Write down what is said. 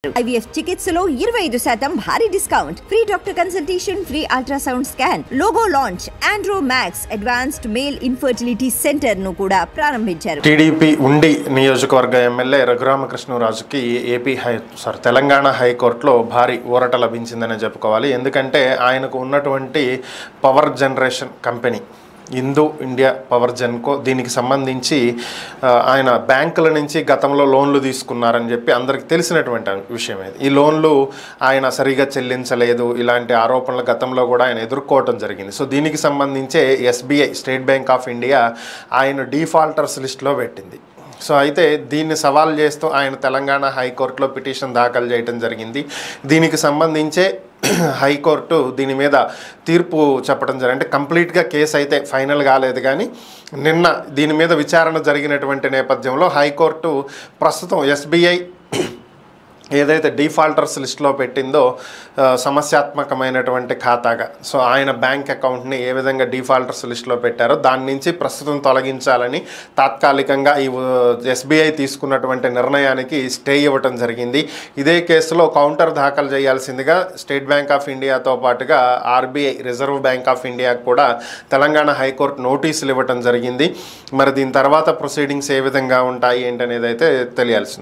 IVF చికిత్సలో 25% భారీ discount, free doctor consultation, free ultrasound scan, logo launch, Andro max advanced male infertility centre ను కూడా ప్రారంభించారు. TDP ఉండి నియోజకవర్గ ఎమ్మెల్యే రఘురామకృష్ణరాజుకి తెలంగాణ హైకోర్టులో భారీ ఊరట లభించిందనే చెప్పుకోవాలి. ఎందుకంటే ఆయనకు ఉన్నటువంటి power generation company Hindu India power Genco, దీనికి సంబంధించి ఆయన బ్యాంకుల నుంచి గతంలో లోన్లు తీసుకున్నారని చెప్పి అందరికి తెలిసినటువంటి విషయం ఇది. ఈ లోన్లు ఆయన సరిగా చెల్లించలేదు, ఇలాంటి ఆరోపణలు గతంలో కూడా ఆయన ఎదుర్కోవటం జరిగింది. సో దీనికి సంబంధించే SBI state bank of India ఆయన డిఫాల్టర్స్ లిస్టులో పెట్టింది. సో అయితే దీన్ని సవాల్ చేస్తూ ఆయన తెలంగాణ హైకోర్టులో పిటిషన్ దాఖలు చేయడం జరిగింది. దీనికి సంబంధించే హైకోర్టు దీని మీద తీర్పు చెప్పడం జరిగింది. అంటే కంప్లీట్గా కేసు అయితే ఫైనల్ కాలేదు, కానీ నిన్న దీని మీద విచారణ జరిగినటువంటి నేపథ్యంలో హైకోర్టు ప్రస్తుతం SBI ఏదైతే డిఫాల్టర్స్ లిస్టులో పెట్టిందో సమస్యాత్మకమైనటువంటి ఖాతాగా, సో ఆయన బ్యాంక్ అకౌంట్ని ఏ విధంగా డిఫాల్టర్స్ లిస్టులో పెట్టారో దాని నుంచి ప్రస్తుతం తొలగించాలని తాత్కాలికంగా ఈ SBI తీసుకున్నటువంటి నిర్ణయానికి స్టే ఇవ్వటం జరిగింది. ఇదే కేసులో కౌంటర్ దాఖలు చేయాల్సిందిగా స్టేట్ బ్యాంక్ ఆఫ్ ఇండియాతో పాటుగా RBI రిజర్వ్ బ్యాంక్ ఆఫ్ ఇండియాకు కూడా తెలంగాణ హైకోర్టు నోటీసులు ఇవ్వటం జరిగింది. మరి దీని తర్వాత ప్రొసీడింగ్స్ ఏ విధంగా ఉంటాయి ఏంటనేది అయితే తెలియాల్సింది.